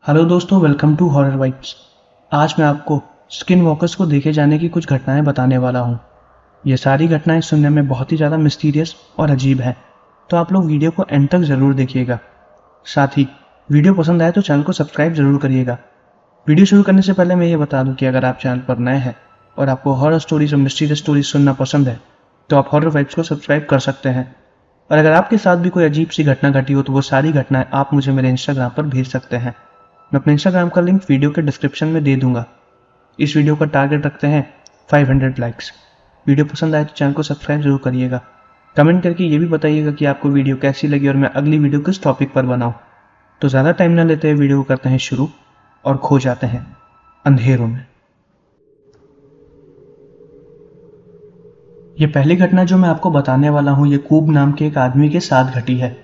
Hello दोस्तों, welcome to horror vibes. आज मैं आपको स्किन वॉकर्स को देखे जाने की कुछ घटनाएं बताने वाला हूं। ये सारी घटनाएं सुनने में बहुत ही ज़्यादा मिस्टीरियस और अजीब हैं, तो आप लोग वीडियो को एंड तक ज़रूर देखिएगा। साथ ही वीडियो पसंद आए तो चैनल को सब्सक्राइब ज़रूर करिएगा। वीडियो शुरू करने से पहले मैं ये बता दूं कि अगर आप चैनल पर नए हैं और आपको हॉरर स्टोरीज और मिस्टीरियस स्टोरीज सुनना पसंद है तो आप हॉरर वाइब्स को सब्सक्राइब कर सकते हैं। और अगर आपके साथ भी कोई अजीब सी घटना घटी हो तो वो सारी घटनाएं आप मुझे मेरे इंस्टाग्राम पर भेज सकते हैं। मैं अपने इंस्टाग्राम का लिंक वीडियो के डिस्क्रिप्शन में दे दूंगा। इस वीडियो का टारगेट रखते हैं 500 लाइक्स। वीडियो पसंद आए तो चैनल को सब्सक्राइब जरूर करिएगा। कमेंट करके ये भी बताइएगा कि आपको वीडियो कैसी लगी और मैं अगली वीडियो किस टॉपिक पर बनाऊं। तो ज़्यादा टाइम ना लेते हुए वीडियो को करते हैं शुरू और खो जाते हैं अंधेरों में। ये पहली घटना जो मैं आपको बताने वाला हूँ ये कूब नाम के एक आदमी के साथ घटी है।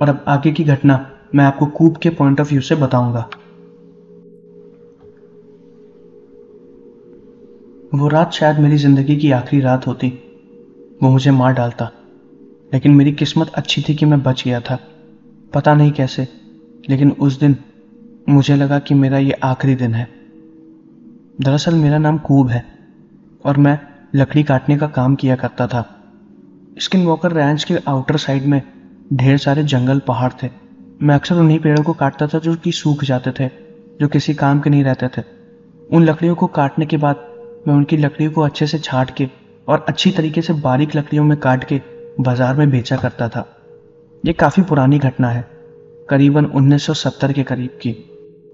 और अब आगे की घटना मैं आपको कूब के पॉइंट ऑफ व्यू से बताऊंगा। वो रात शायद मेरी जिंदगी की आखिरी रात होती। वो मुझे मार डालता, लेकिन मेरी किस्मत अच्छी थी कि मैं बच गया था। पता नहीं कैसे, लेकिन उस दिन मुझे लगा कि मेरा ये आखिरी दिन है। दरअसल मेरा नाम कूब है और मैं लकड़ी काटने का काम किया करता था। स्किन वॉकर रैंच के आउटर साइड में ढेर सारे जंगल पहाड़ थे। मैं अक्सर उन्हीं पेड़ों को काटता था जो कि सूख जाते थे, जो किसी काम के नहीं रहते थे। उन लकड़ियों को काटने के बाद मैं उनकी लकड़ियों को अच्छे से छांट के और अच्छी तरीके से बारीक लकड़ियों में काट के बाजार में बेचा करता था। ये काफ़ी पुरानी घटना है, करीबन 1970 के करीब की।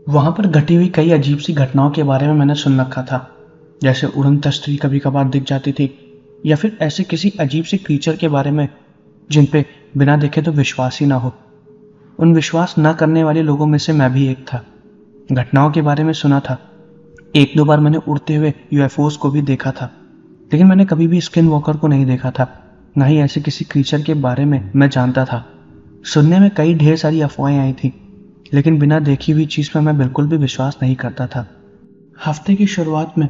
वहाँ पर घटी हुई कई अजीब सी घटनाओं के बारे में मैंने सुन रखा था, जैसे उड़न तश्तरी कभी कभार दिख जाती थी, या फिर ऐसे किसी अजीब से क्रीचर के बारे में जिन पे बिना देखे तो विश्वास ही ना हो। उन विश्वास न करने वाले लोगों में से मैं भी एक था। घटनाओं के बारे में सुना था, एक दो बार मैंने उड़ते हुए यूएफओस को भी देखा था, लेकिन मैंने कभी भी स्किन वॉकर को नहीं देखा था, ना ही ऐसे किसी क्रीचर के बारे में मैं जानता था। सुनने में कई ढेर सारी अफवाहें आई थी, लेकिन बिना देखी हुई चीज़ पर मैं बिल्कुल भी विश्वास नहीं करता था। हफ्ते की शुरुआत में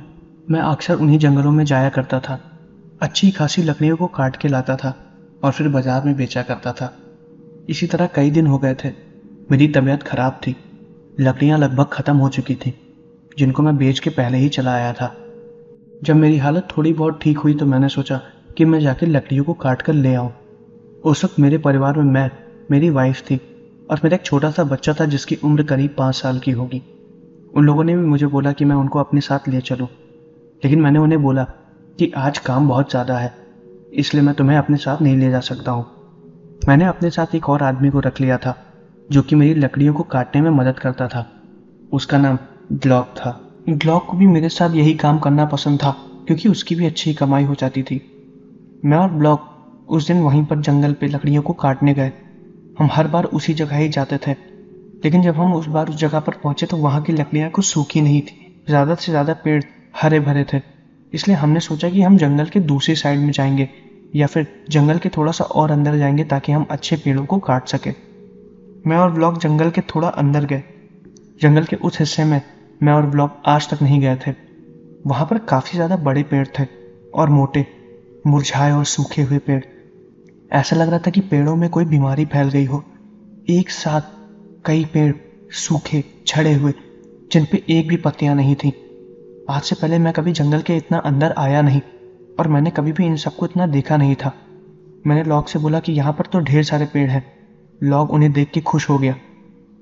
मैं अक्सर उन्हीं जंगलों में जाया करता था। अच्छी खासी लकड़ियों को काट के लाता था और फिर बाजार में बेचा करता था। इसी तरह कई दिन हो गए थे। मेरी तबीयत खराब थी, लकड़ियां लगभग खत्म हो चुकी थी जिनको मैं बेच के पहले ही चला आया था। जब मेरी हालत थोड़ी बहुत ठीक हुई तो मैंने सोचा कि मैं जाके लकड़ियों को काट कर ले आऊं। उस वक्त मेरे परिवार में मैं, मेरी वाइफ थी और मेरा एक छोटा सा बच्चा था जिसकी उम्र करीब 5 साल की होगी। उन लोगों ने भी मुझे बोला कि मैं उनको अपने साथ ले चलूं, लेकिन मैंने उन्हें बोला कि आज काम बहुत ज़्यादा है, इसलिए मैं तुम्हें अपने साथ नहीं ले जा सकता हूँ। मैंने अपने साथ एक और आदमी को रख लिया था जो कि मेरी लकड़ियों को काटने में मदद करता था। उसका नाम ग्लॉक था। ग्लॉक को भी मेरे साथ यही काम करना पसंद था क्योंकि उसकी भी अच्छी कमाई हो जाती थी। मैं और ब्लॉक उस दिन वहीं पर जंगल पे लकड़ियों को काटने गए। हम हर बार उसी जगह ही जाते थे, लेकिन जब हम उस बार उस जगह पर पहुंचे तो वहां की लकड़ियां कुछ सूखी नहीं थी। ज़्यादा से ज़्यादा पेड़ हरे भरे थे। इसलिए हमने सोचा कि हम जंगल के दूसरी साइड में जाएंगे या फिर जंगल के थोड़ा सा और अंदर जाएंगे ताकि हम अच्छे पेड़ों को काट सके। मैं और ब्लॉक जंगल के थोड़ा अंदर गए। जंगल के उस हिस्से में मैं और ब्लॉक आज तक नहीं गए थे। वहां पर काफी ज्यादा बड़े पेड़ थे और मोटे, मुरझाए और सूखे हुए पेड़। ऐसा लग रहा था कि पेड़ों में कोई बीमारी फैल गई हो। एक साथ कई पेड़ सूखे झड़े हुए जिन पे एक भी पत्तियां नहीं थी। आज से पहले मैं कभी जंगल के इतना अंदर आया नहीं और मैंने कभी भी इन सबको इतना देखा नहीं था। मैंने लॉक से बोला कि यहाँ पर तो ढेर सारे पेड़ हैं। लॉक उन्हें देख के खुश हो गया।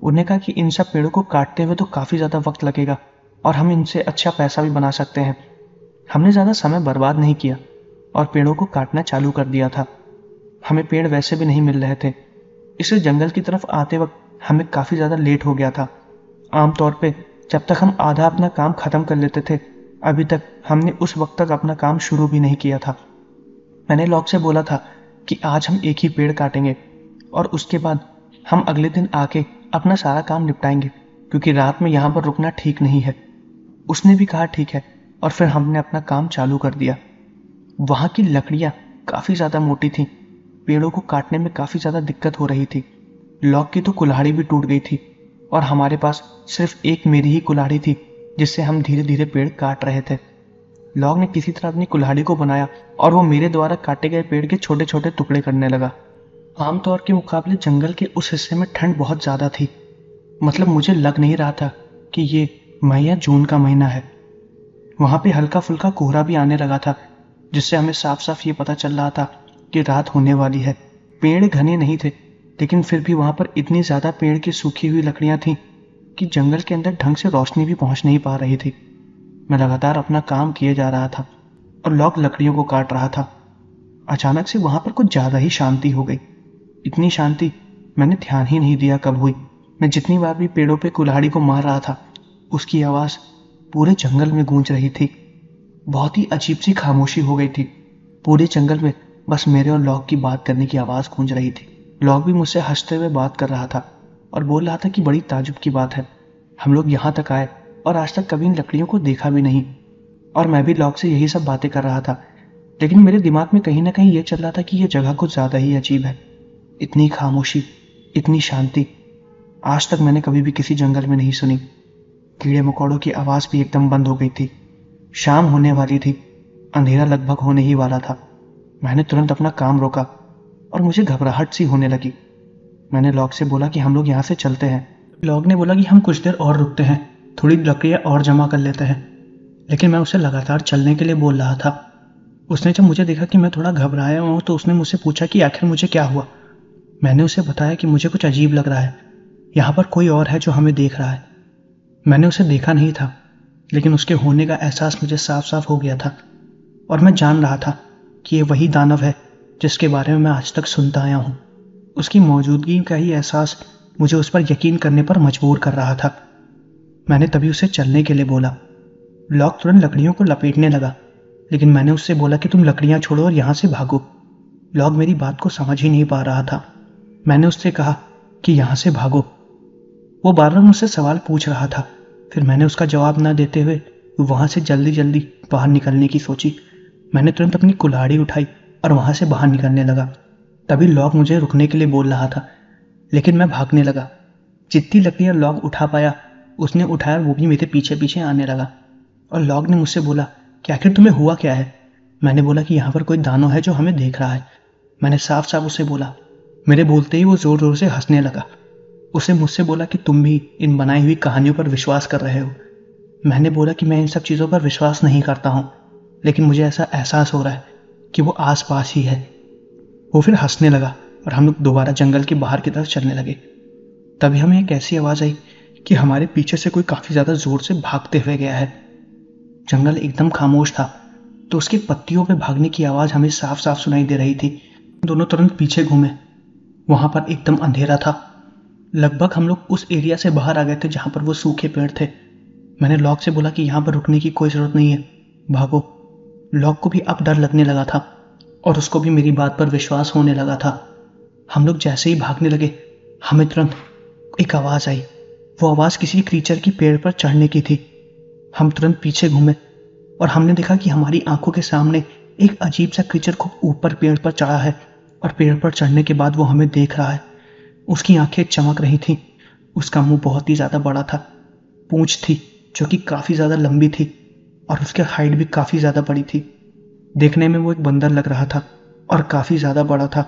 उन्हें कहा कि इन सब पेड़ों को काटते हुए तो काफ़ी ज़्यादा वक्त लगेगा और हम इनसे अच्छा पैसा भी बना सकते हैं। हमने ज़्यादा समय बर्बाद नहीं किया और पेड़ों को काटना चालू कर दिया था। हमें पेड़ वैसे भी नहीं मिल रहे थे, इसलिए जंगल की तरफ आते वक्त हमें काफ़ी ज़्यादा लेट हो गया था। आमतौर पे जब तक हम आधा अपना काम ख़त्म कर लेते थे, अभी तक हमने उस वक्त तक अपना काम शुरू भी नहीं किया था। मैंने लॉक से बोला था कि आज हम एक ही पेड़ काटेंगे और उसके बाद हम अगले दिन आके अपना सारा काम निपटाएंगे क्योंकि रात में यहाँ पर रुकना ठीक नहीं है। उसने भी कहा ठीक है और फिर हमने अपना काम चालू कर दिया। वहाँ की लकड़ियाँ काफ़ी ज़्यादा मोटी थीं। पेड़ों को काटने में काफ़ी ज़्यादा दिक्कत हो रही थी। लॉक की तो कुल्हाड़ी भी टूट गई थी और हमारे पास सिर्फ एक मेरी ही कुल्हाड़ी थी जिससे हम धीरे धीरे पेड़ काट रहे थे। लॉक ने किसी तरह अपनी कुल्हाड़ी को बनाया और वो मेरे द्वारा काटे गए पेड़ के छोटे छोटे टुकड़े करने लगा। आमतौर के मुकाबले जंगल के उस हिस्से में ठंड बहुत ज़्यादा थी। मतलब मुझे लग नहीं रहा था कि ये मई या जून का महीना है। वहाँ पे हल्का फुल्का कोहरा भी आने लगा था, जिससे हमें साफ साफ ये पता चल रहा था कि रात होने वाली है। पेड़ घने नहीं थे, लेकिन फिर भी वहाँ पर इतनी ज़्यादा पेड़ की सूखी हुई लकड़ियाँ थीं कि जंगल के अंदर ढंग से रोशनी भी पहुँच नहीं पा रही थी। मैं लगातार अपना काम किए जा रहा था और लॉक लकड़ियों को काट रहा था। अचानक से वहाँ पर कुछ ज़्यादा ही शांति हो गई। इतनी शांति मैंने ध्यान ही नहीं दिया कब हुई। मैं जितनी बार भी पेड़ों पे कुल्हाड़ी को मार रहा था, उसकी आवाज़ पूरे जंगल में गूंज रही थी। बहुत ही अजीब सी खामोशी हो गई थी। पूरे जंगल में बस मेरे और लॉक की बात करने की आवाज़ गूंज रही थी। लॉक भी मुझसे हंसते हुए बात कर रहा था और बोल रहा था कि बड़ी ताजुब की बात है, हम लोग यहाँ तक आए और आज तक कभी इन लकड़ियों को देखा भी नहीं। और मैं भी लॉक से यही सब बातें कर रहा था, लेकिन मेरे दिमाग में कहीं ना कहीं ये चल रहा था कि यह जगह कुछ ज़्यादा ही अजीब है। इतनी खामोशी, इतनी शांति आज तक मैंने कभी भी किसी जंगल में नहीं सुनी। कीड़े मकोड़ों की आवाज़ भी एकदम बंद हो गई थी। शाम होने वाली थी, अंधेरा लगभग होने ही वाला था। मैंने तुरंत अपना काम रोका और मुझे घबराहट सी होने लगी। मैंने लॉक से बोला कि हम लोग यहाँ से चलते हैं। लॉक ने बोला कि हम कुछ देर और रुकते हैं, थोड़ी लकड़ियाँ और जमा कर लेते हैं, लेकिन मैं उसे लगातार चलने के लिए बोल रहा था। उसने जब मुझे देखा कि मैं थोड़ा घबराया हूँ तो उसने मुझसे पूछा कि आखिर मुझे क्या हुआ। मैंने उसे बताया कि मुझे कुछ अजीब लग रहा है, यहाँ पर कोई और है जो हमें देख रहा है। मैंने उसे देखा नहीं था, लेकिन उसके होने का एहसास मुझे साफ साफ हो गया था और मैं जान रहा था कि ये वही दानव है जिसके बारे में मैं आज तक सुनता आया हूँ। उसकी मौजूदगी का ही एहसास मुझे उस पर यकीन करने पर मजबूर कर रहा था। मैंने तभी उसे चलने के लिए बोला। लॉक तुरंत लकड़ियों को लपेटने लगा, लेकिन मैंने उससे बोला कि तुम लकड़ियाँ छोड़ो और यहाँ से भागो। लॉक मेरी बात को समझ ही नहीं पा रहा था। मैंने उससे कहा कि यहाँ से भागो। वो बार बार मुझसे सवाल पूछ रहा था। फिर मैंने उसका जवाब न देते हुए वहाँ से जल्दी जल्दी बाहर निकलने की सोची। मैंने तुरंत अपनी कुल्हाड़ी उठाई और वहाँ से बाहर निकलने लगा। तभी लॉक मुझे रुकने के लिए बोल रहा था, लेकिन मैं भागने लगा। जितनी लकड़ियाँ लॉक उठा पाया उसने उठाया, वो भी मेरे पीछे पीछे आने लगा। और लॉक ने मुझसे बोला कि आखिर तुम्हें हुआ क्या है। मैंने बोला कि यहाँ पर कोई दानव है जो हमें देख रहा है। मैंने साफ साफ उसे बोला। मेरे बोलते ही वो जोर जोर से हंसने लगा। उसे मुझसे बोला कि तुम भी इन बनाई हुई कहानियों पर विश्वास कर रहे हो। मैंने बोला कि मैं इन सब चीज़ों पर विश्वास नहीं करता हूँ, लेकिन मुझे ऐसा एहसास हो रहा है कि वो आस पास ही है। वो फिर हंसने लगा और हम लोग दोबारा जंगल के बाहर की तरफ चलने लगे। तभी हमें एक ऐसी आवाज़ आई कि हमारे पीछे से कोई काफ़ी ज़्यादा ज़ोर से भागते हुए गया है। जंगल एकदम खामोश था, तो उसकी पत्तियों पे भागने की आवाज़ हमें साफ साफ सुनाई दे रही थी। दोनों तुरंत पीछे घूमे। वहाँ पर एकदम अंधेरा था। लगभग हम लोग उस एरिया से बाहर आ गए थे जहाँ पर वो सूखे पेड़ थे। मैंने लॉक से बोला कि यहाँ पर रुकने की कोई ज़रूरत नहीं है, भागो। लॉक को भी अब डर लगने लगा था और उसको भी मेरी बात पर विश्वास होने लगा था। हम लोग जैसे ही भागने लगे, हमें तुरंत एक आवाज़ आई। वो आवाज़ किसी क्रीचर की पेड़ पर चढ़ने की थी। हम तुरंत पीछे घूमे और हमने देखा कि हमारी आंखों के सामने एक अजीब सा क्रीचर खूब ऊपर पेड़ पर चढ़ा है और पेड़ पर चढ़ने के बाद वो हमें देख रहा है। उसकी आंखें चमक रही थीं। उसका मुंह बहुत ही ज़्यादा बड़ा था। पूंछ थी जो कि काफ़ी ज़्यादा लंबी थी और उसकी हाइट भी काफ़ी ज़्यादा बड़ी थी। देखने में वो एक बंदर लग रहा था और काफ़ी ज़्यादा बड़ा था।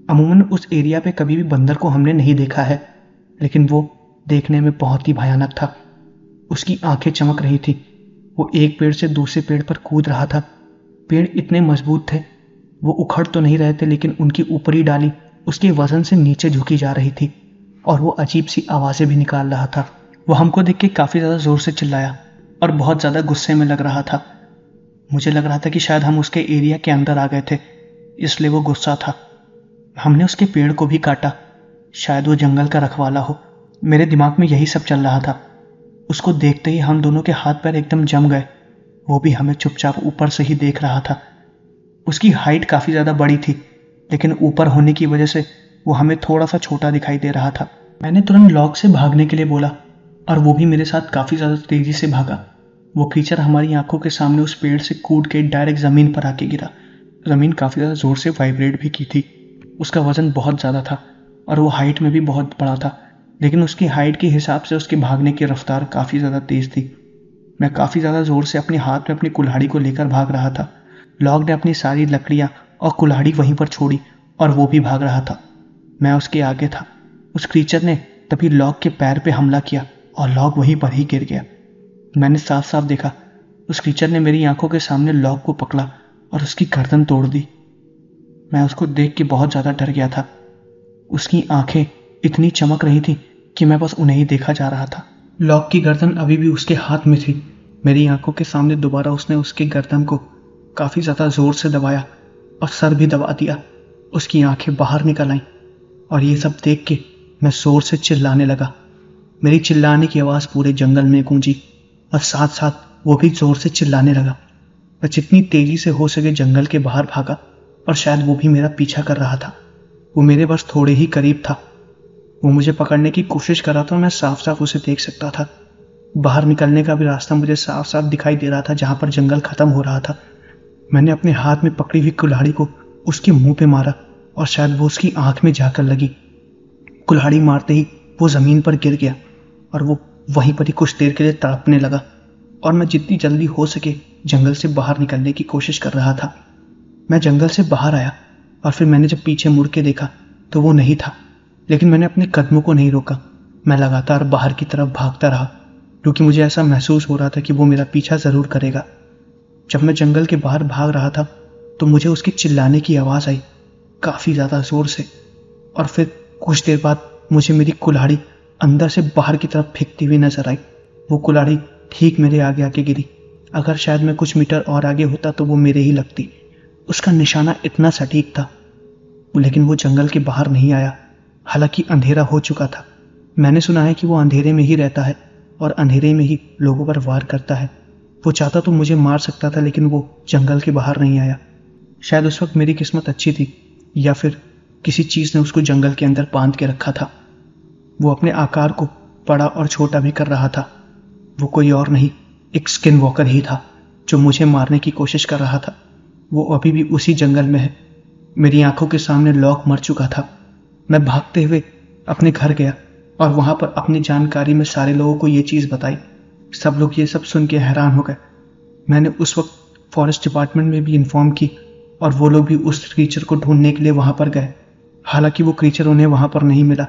अमूमन उस एरिया पे कभी भी बंदर को हमने नहीं देखा है, लेकिन वो देखने में बहुत ही भयानक था। उसकी आंखें चमक रही थी। वो एक पेड़ से दूसरे पेड़ पर कूद रहा था। पेड़ इतने मजबूत थे, वो उखड़ तो नहीं रहे थे, लेकिन उनकी ऊपरी डाली उसके वजन से नीचे झुकी जा रही थी और वो अजीब सी आवाज़ें भी निकाल रहा था। वो हमको देख के काफ़ी ज़्यादा ज़ोर से चिल्लाया और बहुत ज़्यादा गुस्से में लग रहा था। मुझे लग रहा था कि शायद हम उसके एरिया के अंदर आ गए थे, इसलिए वो गुस्सा था। हमने उसके पेड़ को भी काटा, शायद वो जंगल का रखवाला हो। मेरे दिमाग में यही सब चल रहा था। उसको देखते ही हम दोनों के हाथ पैर एकदम जम गए। वो भी हमें चुपचाप ऊपर से ही देख रहा था। उसकी हाइट काफ़ी ज़्यादा बड़ी थी, लेकिन ऊपर होने की वजह से वो हमें थोड़ा सा छोटा दिखाई दे रहा था। मैंने तुरंत लॉक से भागने के लिए बोला और वो भी मेरे साथ काफ़ी ज़्यादा तेज़ी से भागा। वो क्रीचर हमारी आंखों के सामने उस पेड़ से कूद के डायरेक्ट ज़मीन पर आके गिरा। ज़मीन काफ़ी ज़्यादा ज़ोर से वाइब्रेट भी की थी। उसका वज़न बहुत ज़्यादा था और वो हाइट में भी बहुत बड़ा था, लेकिन उसकी हाइट के हिसाब से उसके भागने की रफ्तार काफ़ी ज़्यादा तेज़ थी। मैं काफ़ी ज़्यादा ज़ोर से अपने हाथ में अपनी कुल्हाड़ी को लेकर भाग रहा था। लॉक ने अपनी सारी लकड़ियाँ और कुल्हाड़ी वहीं पर छोड़ी और वो भी भाग रहा था। मैं उसके आगे था। उस क्रीचर ने तभी लॉक के पैर पे हमला किया और लॉक वहीं पर ही गिर गया। मैंने साफ साफ देखा उस क्रीचर ने मेरी आंखों के सामने लॉक को पकड़ा और उसकी गर्दन तोड़ दी। मैं उसको देख के बहुत ज़्यादा डर गया था। उसकी आंखें इतनी चमक रही थी कि मैं बस उन्हें ही देखा जा रहा था। लॉक की गर्दन अभी भी उसके हाथ में थी। मेरी आंखों के सामने दोबारा उसने उसके गर्दन को काफ़ी ज़्यादा ज़ोर से दबाया और सर भी दबा दिया। उसकी आंखें बाहर निकल आईं और ये सब देख के मैं ज़ोर से चिल्लाने लगा। मेरी चिल्लाने की आवाज़ पूरे जंगल में गूंजी और साथ साथ वो भी ज़ोर से चिल्लाने लगा। मैं जितनी तेज़ी से हो सके जंगल के बाहर भागा और शायद वो भी मेरा पीछा कर रहा था। वो मेरे बस थोड़े ही करीब था। वो मुझे पकड़ने की कोशिश कर रहा था और मैं साफ साफ उसे देख सकता था। बाहर निकलने का भी रास्ता मुझे साफ साफ दिखाई दे रहा था जहां पर जंगल खत्म हो रहा था। मैंने अपने हाथ में पकड़ी हुई कुल्हाड़ी को उसके मुंह पे मारा और शायद वो उसकी आंख में जाकर लगी। कुल्हाड़ी मारते ही वो जमीन पर गिर गया और वो वहीं पर ही कुछ देर के लिए तड़पने लगा और मैं जितनी जल्दी हो सके जंगल से बाहर निकलने की कोशिश कर रहा था। मैं जंगल से बाहर आया और फिर मैंने जब पीछे मुड़ के देखा तो वो नहीं था, लेकिन मैंने अपने कदमों को नहीं रोका। मैं लगातार बाहर की तरफ भागता रहा क्योंकि मुझे ऐसा महसूस हो रहा था कि वो मेरा पीछा ज़रूर करेगा। जब मैं जंगल के बाहर भाग रहा था तो मुझे उसके चिल्लाने की आवाज़ आई काफ़ी ज़्यादा ज़ोर से, और फिर कुछ देर बाद मुझे मेरी कुल्हाड़ी अंदर से बाहर की तरफ फेंकती हुई नजर आई। वो कुल्हाड़ी ठीक मेरे आगे आके गिरी। अगर शायद मैं कुछ मीटर और आगे होता तो वो मेरे ही लगती। उसका निशाना इतना सटीक था, लेकिन वो जंगल के बाहर नहीं आया। हालांकि अंधेरा हो चुका था। मैंने सुना है कि वो अंधेरे में ही रहता है और अंधेरे में ही लोगों पर वार करता है। वो चाहता तो मुझे मार सकता था, लेकिन वो जंगल के बाहर नहीं आया। शायद उस वक्त मेरी किस्मत अच्छी थी या फिर किसी चीज़ ने उसको जंगल के अंदर बांध के रखा था। वो अपने आकार को बड़ा और छोटा भी कर रहा था। वो कोई और नहीं, एक स्किन वॉकर ही था जो मुझे मारने की कोशिश कर रहा था। वो अभी भी उसी जंगल में है। मेरी आंखों के सामने लॉक मर चुका था। मैं भागते हुए अपने घर गया और वहां पर अपनी जानकारी में सारे लोगों को ये चीज़ बताई। सब लोग ये सब सुन के हैरान हो गए। मैंने उस वक्त फॉरेस्ट डिपार्टमेंट में भी इन्फॉर्म की और वो लोग भी उस क्रीचर को ढूंढने के लिए वहां पर गए। हालांकि वो क्रीचर उन्हें वहां पर नहीं मिला,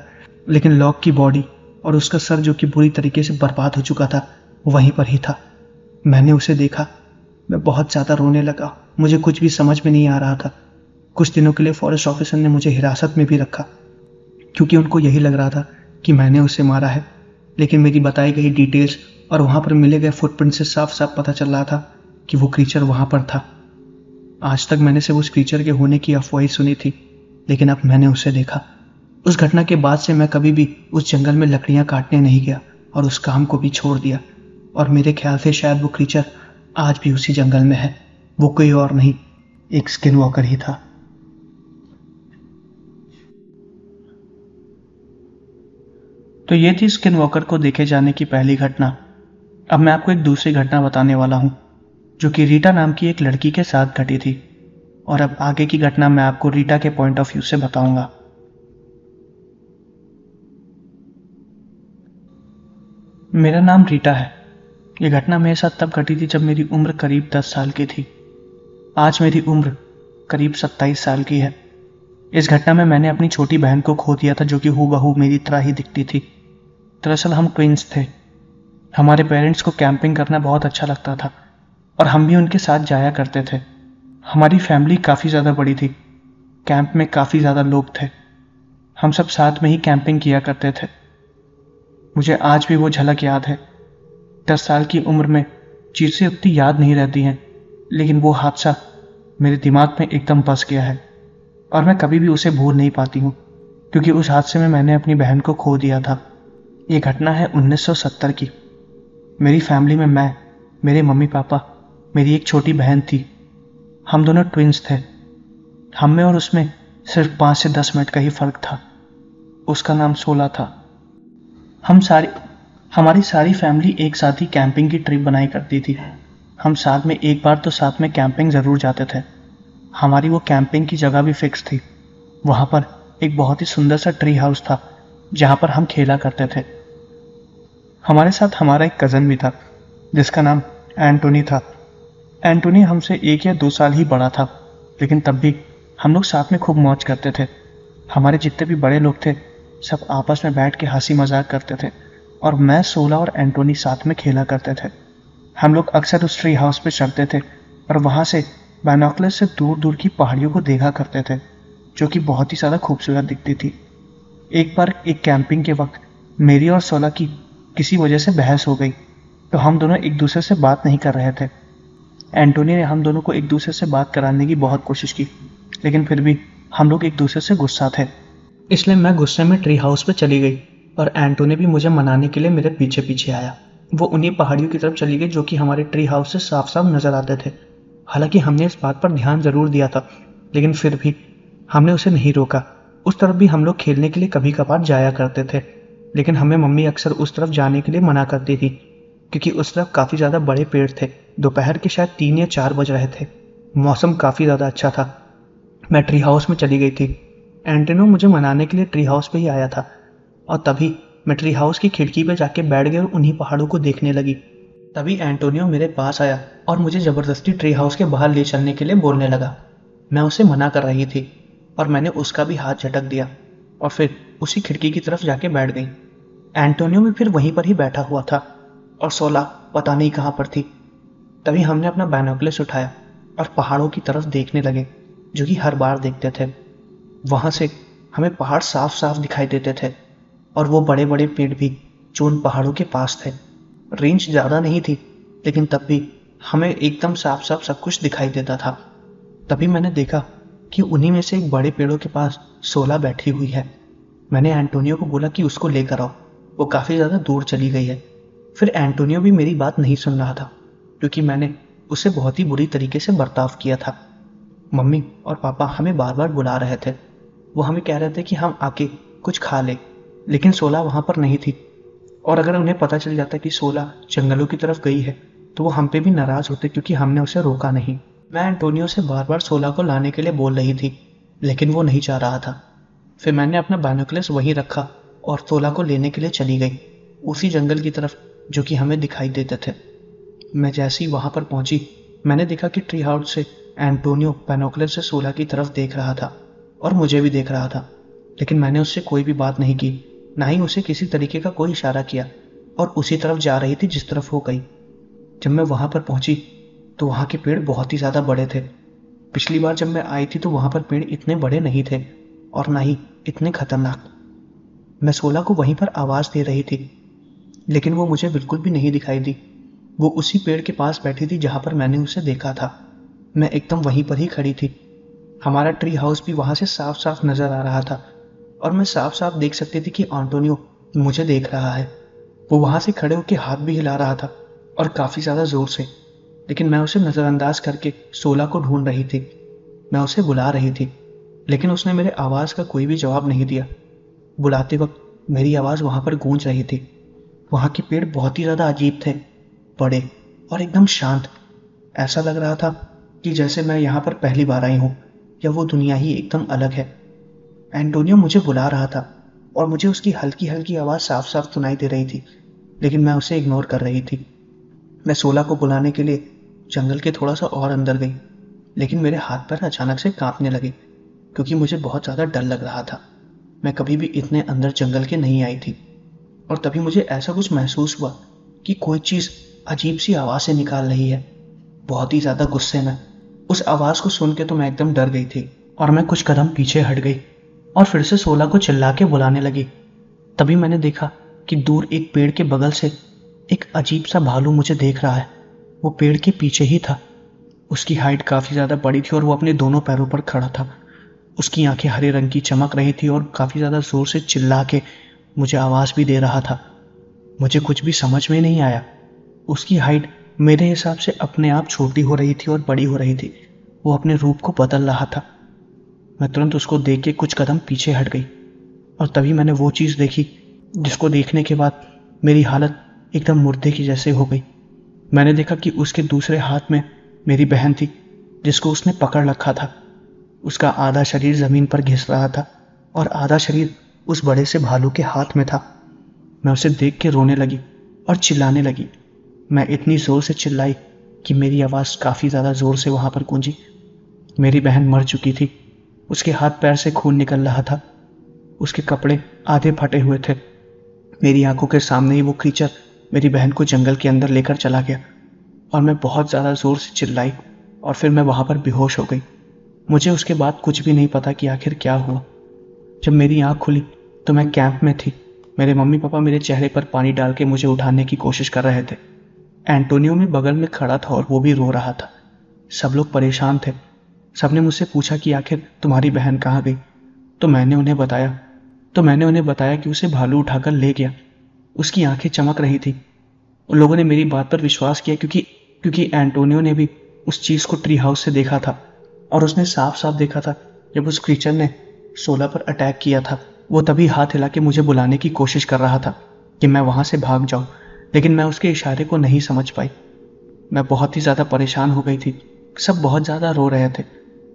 लेकिन लॉक की बॉडी और उसका सर जो कि बुरी तरीके से बर्बाद हो चुका था वहीं पर ही था। मैंने उसे देखा। मैं बहुत ज़्यादा रोने लगा। मुझे कुछ भी समझ में नहीं आ रहा था। कुछ दिनों के लिए फॉरेस्ट ऑफिसर ने मुझे हिरासत में भी रखा क्योंकि उनको यही लग रहा था कि मैंने उसे मारा है, लेकिन मेरी बताई गई डिटेल्स और वहाँ पर मिले गए फुटप्रिंट से साफ साफ पता चल रहा था कि वो क्रीचर वहाँ पर था। आज तक मैंने सिर्फ उस क्रीचर के होने की अफवाह सुनी थी, लेकिन अब मैंने उसे देखा। उस घटना के बाद से मैं कभी भी उस जंगल में लकड़ियाँ काटने नहीं गया और उस काम को भी छोड़ दिया। और मेरे ख्याल से शायद वो क्रीचर आज भी उसी जंगल में है। वो कोई और नहीं, एक स्किन वॉकर ही था। तो ये थी स्किन वॉकर को देखे जाने की पहली घटना। अब मैं आपको एक दूसरी घटना बताने वाला हूं जो कि रीटा नाम की एक लड़की के साथ घटी थी। और अब आगे की घटना मैं आपको रीटा के पॉइंट ऑफ व्यू से बताऊंगा। मेरा नाम रीटा है। यह घटना मेरे साथ तब घटी थी जब मेरी उम्र करीब 10 साल की थी। आज मेरी उम्र करीब 27 साल की है। इस घटना में मैंने अपनी छोटी बहन को खो दिया था जो कि हूबहू मेरी तरह ही दिखती थी। दरअसल हम ट्विंस थे। हमारे पेरेंट्स को कैंपिंग करना बहुत अच्छा लगता था और हम भी उनके साथ जाया करते थे। हमारी फैमिली काफ़ी ज़्यादा बड़ी थी। कैंप में काफ़ी ज़्यादा लोग थे। हम सब साथ में ही कैंपिंग किया करते थे। मुझे आज भी वो झलक याद है। 10 साल की उम्र में चीज़ें उतनी याद नहीं रहती हैं, लेकिन वो हादसा मेरे दिमाग में एकदम बस गया है और मैं कभी भी उसे भूल नहीं पाती हूँ, क्योंकि उस हादसे में मैंने अपनी बहन को खो दिया था। ये घटना है 1970 की। मेरी फैमिली में मैं, मेरे मम्मी पापा, मेरी एक छोटी बहन थी। हम दोनों ट्विंस थे। हम में और उसमें सिर्फ 5 से 10 मिनट का ही फ़र्क था। उसका नाम 16 था। हमारी सारी फैमिली एक साथ ही कैंपिंग की ट्रिप बनाई करती थी। हम साथ में एक बार तो साथ में कैंपिंग ज़रूर जाते थे। हमारी वो कैंपिंग की जगह भी फिक्स थी। वहाँ पर एक बहुत ही सुंदर सा ट्री हाउस था जहाँ पर हम खेला करते थे। हमारे साथ हमारा एक कज़न भी था जिसका नाम एंटोनी था। एंटोनी हमसे 1 या 2 साल ही बड़ा था, लेकिन तब भी हम लोग साथ में खूब मौज करते थे। हमारे जितने भी बड़े लोग थे सब आपस में बैठ के हंसी मजाक करते थे और मैं, सोला और एंटोनी साथ में खेला करते थे। हम लोग अक्सर उस ट्री हाउस पे चढ़ते थे और वहाँ से बाइनोकुलर से दूर दूर की पहाड़ियों को देखा करते थे, जो कि बहुत ही ज़्यादा खूबसूरत दिखती थी। एक बार एक कैंपिंग के वक्त मेरी और सोला की किसी वजह से बहस हो गई, तो हम दोनों एक दूसरे से बात नहीं कर रहे थे। एंटोनी ने हम दोनों को एक दूसरे से बात कराने की बहुत कोशिश की, लेकिन फिर भी हम लोग एक दूसरे से गुस्सा थे। इसलिए मैं गुस्से में ट्री हाउस पे चली गई और एंटोनी भी मुझे मनाने के लिए मेरे पीछे पीछे आया। वो उन्हीं पहाड़ियों की तरफ चली गई जो कि हमारे ट्री हाउस से साफ साफ नजर आते थे। हालांकि हमने इस बात पर ध्यान जरूर दिया था, लेकिन फिर भी हमने उसे नहीं रोका। उस तरफ भी हम लोग खेलने के लिए कभी कभार जाया करते थे, लेकिन हमें मम्मी अक्सर उस तरफ जाने के लिए मना करती थी, क्योंकि उस तरफ काफ़ी ज़्यादा बड़े पेड़ थे। दोपहर के शायद 3 या 4 बज रहे थे। मौसम काफ़ी ज़्यादा अच्छा था। मैं ट्री हाउस में चली गई थी। एंटोनियो मुझे मनाने के लिए ट्री हाउस पे ही आया था और तभी मैं ट्री हाउस की खिड़की पे जाके बैठ गई और उन्हीं पहाड़ों को देखने लगी। तभी एंटोनियो मेरे पास आया और मुझे ज़बरदस्ती ट्री हाउस के बाहर ले चलने के लिए बोलने लगा। मैं उसे मना कर रही थी और मैंने उसका भी हाथ झटक दिया और फिर उसी खिड़की की तरफ जाके बैठ गई। एंटोनियो भी फिर वहीं पर ही बैठा हुआ था और सोला पता नहीं कहाँ पर थी। तभी हमने अपना बाइनोकुलर्स उठाया और पहाड़ों की तरफ देखने लगे, जो कि हर बार देखते थे। वहाँ से हमें पहाड़ साफ साफ दिखाई देते थे और वो बड़े बड़े पेड़ भी जो उन पहाड़ों के पास थे। रेंज ज़्यादा नहीं थी, लेकिन तब भी हमें एकदम साफ साफ सब कुछ दिखाई देता था। तभी मैंने देखा कि उन्हीं में से एक बड़े पेड़ों के पास सोला बैठी हुई है। मैंने एंटोनियो को बोला कि उसको लेकर आओ, वो काफ़ी ज़्यादा दूर चली गई है। फिर एंटोनियो भी मेरी बात नहीं सुन रहा था, क्योंकि मैंने उससे बहुत ही बुरी तरीके से बर्ताव किया था। मम्मी और पापा हमें बार बार बुला रहे थे। वो हमें कह रहे थे कि हम आके कुछ खा लें, लेकिन सोला वहाँ पर नहीं थी। और अगर उन्हें पता चल जाता कि सोला जंगलों की तरफ गई है तो वो हम पे भी नाराज़ होते, क्योंकि हमने उसे रोका नहीं। मैं एंटोनियो से बार बार सोला को लाने के लिए बोल रही थी, लेकिन वो नहीं चाह रहा था। फिर मैंने अपना बाइनोकुलर्स वहीं रखा और सोला को लेने के लिए चली गई, उसी जंगल की तरफ जो कि हमें दिखाई देते थे। मैं जैसे ही वहाँ पर पहुँची, मैंने देखा कि ट्री हाउस से एंटोनियो बाइनोकुलर से सोला की तरफ देख रहा था और मुझे भी देख रहा था, लेकिन मैंने उससे कोई भी बात नहीं की, ना ही उसे किसी तरीके का कोई इशारा किया, और उसी तरफ जा रही थी जिस तरफ हो गई। जब मैं वहाँ पर पहुँची तो वहाँ के पेड़ बहुत ही ज़्यादा बड़े थे। पिछली बार जब मैं आई थी तो वहाँ पर पेड़ इतने बड़े नहीं थे और ना ही इतने खतरनाक। मैं सोला को वहीं पर आवाज़ दे रही थी, लेकिन वो मुझे बिल्कुल भी नहीं दिखाई दी। वो उसी पेड़ के पास बैठी थी जहाँ पर मैंने उसे देखा था। मैं एकदम वहीं पर ही खड़ी थी। हमारा ट्री हाउस भी वहाँ से साफ साफ नज़र आ रहा था और मैं साफ साफ देख सकती थी कि एंटोनियो मुझे देख रहा है। वो वहाँ से खड़े होकर हाथ भी हिला रहा था और काफ़ी ज़्यादा ज़ोर से, लेकिन मैं उसे नज़रअंदाज करके सोला को ढूंढ रही थी। मैं उसे बुला रही थी, लेकिन उसने मेरे आवाज़ का कोई भी जवाब नहीं दिया। बुलाते वक्त मेरी आवाज़ वहाँ पर गूंज रही थी। वहाँ के पेड़ बहुत ही ज़्यादा अजीब थे, बड़े और एकदम शांत। ऐसा लग रहा था कि जैसे मैं यहाँ पर पहली बार आई हूँ या वो दुनिया ही एकदम अलग है। एंटोनियो मुझे बुला रहा था और मुझे उसकी हल्की हल्की आवाज़ साफ साफ सुनाई दे रही थी, लेकिन मैं उसे इग्नोर कर रही थी। मैं सोला को बुलाने के लिए जंगल के थोड़ा सा और अंदर गई, लेकिन मेरे हाथ पैर अचानक से कांपने लगे, क्योंकि मुझे बहुत ज़्यादा डर लग रहा था। मैं कभी भी इतने अंदर जंगल के नहीं आई थी। और तभी मुझे ऐसा कुछ महसूस हुआ कि कोई चीज़ अजीब सी आवाज़ से निकाल रही है, बहुत ही ज़्यादा गुस्से में। उस आवाज़ को सुन के तो मैं एकदम डर गई थी और मैं कुछ कदम पीछे हट गई और फिर से सोला को चिल्ला के बुलाने लगी। तभी मैंने देखा कि दूर एक पेड़ के बगल से एक अजीब सा भालू मुझे देख रहा है। वो पेड़ के पीछे ही था। उसकी हाइट काफ़ी ज़्यादा बड़ी थी और वो अपने दोनों पैरों पर खड़ा था। उसकी आंखें हरे रंग की चमक रही थी और काफ़ी ज़्यादा ज़ोर से चिल्ला के मुझे आवाज़ भी दे रहा था। मुझे कुछ भी समझ में नहीं आया। उसकी हाइट मेरे हिसाब से अपने आप छोटी हो रही थी और बड़ी हो रही थी। वो अपने रूप को बदल रहा था। मैं तुरंत उसको देख के कुछ कदम पीछे हट गई और तभी मैंने वो चीज़ देखी जिसको देखने के बाद मेरी हालत एकदम मुर्दे की जैसे हो गई। मैंने देखा कि उसके दूसरे हाथ में मेरी बहन थी, जिसको उसने पकड़ रखा था। उसका आधा शरीर ज़मीन पर घिस रहा था और आधा शरीर उस बड़े से भालू के हाथ में था। मैं उसे देख के रोने लगी और चिल्लाने लगी। मैं इतनी ज़ोर से चिल्लाई कि मेरी आवाज़ काफ़ी ज़्यादा ज़ोर से वहाँ पर गूंजी। मेरी बहन मर चुकी थी, उसके हाथ पैर से खून निकल रहा था उसके कपड़े आधे फटे हुए थे। मेरी आंखों के सामने ही वो क्रीचर मेरी बहन को जंगल के अंदर लेकर चला गया और मैं बहुत ज़्यादा ज़ोर से चिल्लाई और फिर मैं वहाँ पर बेहोश हो गई। मुझे उसके बाद कुछ भी नहीं पता कि आखिर क्या हुआ। जब मेरी आँख खुली तो मैं कैंप में थी। मेरे मम्मी पापा मेरे चेहरे पर पानी डाल के मुझे उठाने की कोशिश कर रहे थे। एंटोनियो में बगल में खड़ा था और वो भी रो रहा था। सब लोग परेशान थे। सबने मुझसे पूछा कि आखिर तुम्हारी बहन कहाँ गई। तो मैंने उन्हें बताया कि उसे भालू उठाकर ले गया। उसकी आंखें चमक रही थी। उन लोगों ने मेरी बात पर विश्वास किया क्योंकि एंटोनियो ने भी उस चीज़ को ट्री हाउस से देखा था और उसने साफ साफ देखा था जब उस क्रीचर ने सोला पर अटैक किया था। वो तभी हाथ हिला के मुझे बुलाने की कोशिश कर रहा था कि मैं वहाँ से भाग जाऊँ, लेकिन मैं उसके इशारे को नहीं समझ पाई। मैं बहुत ही ज़्यादा परेशान हो गई थी। सब बहुत ज़्यादा रो रहे थे।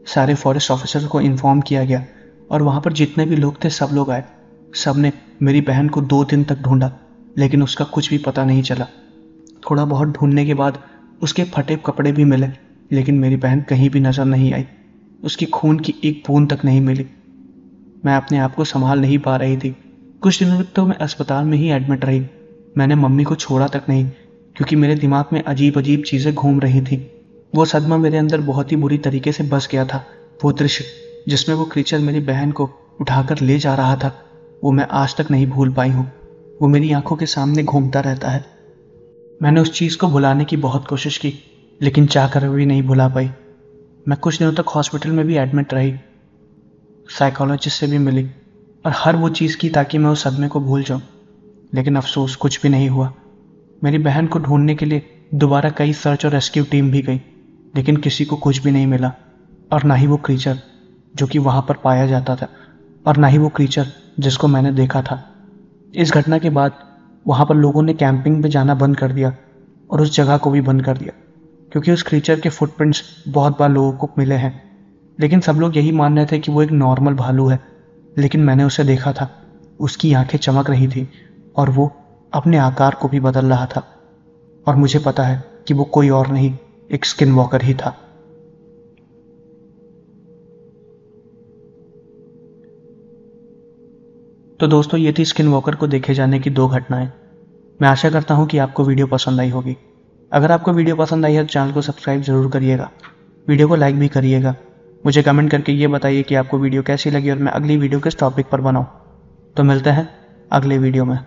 सारे फॉरेस्ट ऑफिसर को इन्फॉर्म किया गया और वहाँ पर जितने भी लोग थे सब लोग आए। सब ने मेरी बहन को 2 दिन तक ढूंढा, लेकिन उसका कुछ भी पता नहीं चला। थोड़ा बहुत ढूंढने के बाद उसके फटे कपड़े भी मिले, लेकिन मेरी बहन कहीं भी नजर नहीं आई। उसकी खून की एक बूंद तक नहीं मिली। मैं अपने आप को संभाल नहीं पा रही थी। कुछ दिनों तक तो मैं अस्पताल में ही एडमिट रही। मैंने मम्मी को छोड़ा तक नहीं, क्योंकि मेरे दिमाग में अजीब अजीब चीज़ें घूम रही थी। वो सदमा मेरे अंदर बहुत ही बुरी तरीके से बस गया था। वो दृश्य जिसमें वो क्रीचर मेरी बहन को उठाकर ले जा रहा था, वो मैं आज तक नहीं भूल पाई हूँ। वो मेरी आंखों के सामने घूमता रहता है। मैंने उस चीज़ को भुलाने की बहुत कोशिश की, लेकिन चाह कर भी नहीं भुला पाई। मैं कुछ दिनों तक हॉस्पिटल में भी एडमिट रही, साइकोलॉजिस्ट से भी मिली और हर वो चीज़ की ताकि मैं उस सदमे को भूल जाऊं, लेकिन अफसोस कुछ भी नहीं हुआ। मेरी बहन को ढूंढने के लिए दोबारा कई सर्च और रेस्क्यू टीम भी गई, लेकिन किसी को कुछ भी नहीं मिला, और ना ही वो क्रीचर जो कि वहाँ पर पाया जाता था, और ना ही वो क्रीचर जिसको मैंने देखा था। इस घटना के बाद वहाँ पर लोगों ने कैंपिंग पे जाना बंद कर दिया और उस जगह को भी बंद कर दिया, क्योंकि उस क्रीचर के फुटप्रिंट्स बहुत बार लोगों को मिले हैं। लेकिन सब लोग यही मान रहे थे कि वो एक नॉर्मल भालू है, लेकिन मैंने उसे देखा था। उसकी आंखें चमक रही थी और वो अपने आकार को भी बदल रहा था, और मुझे पता है कि वो कोई और नहीं, एक स्किन वॉकर ही था। तो दोस्तों, ये थी स्किन वॉकर को देखे जाने की 2 घटनाएं। मैं आशा करता हूं कि आपको वीडियो पसंद आई होगी। अगर आपको वीडियो पसंद आई है तो चैनल को सब्सक्राइब जरूर करिएगा, वीडियो को लाइक भी करिएगा। मुझे कमेंट करके ये बताइए कि आपको वीडियो कैसी लगी और मैं अगली वीडियो किस टॉपिक पर बनाऊं। तो मिलते हैं अगले वीडियो में।